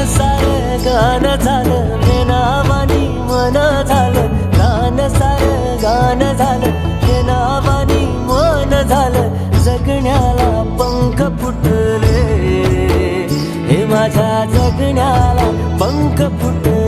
सारं गाणं झालं, मेनावानी मन झालं, गाणं सारं गाणं झालं, मेनावानी मन झालं, जगण्याला पंख फुटले, हे माझ्या जगण्याला पंख फुटले.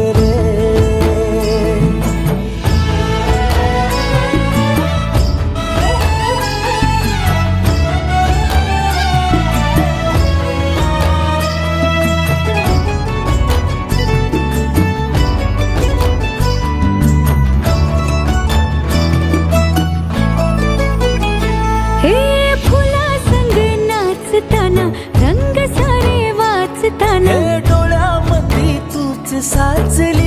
रंग सारे वाचताना हे डोळ्यामध्ये तूच साचली,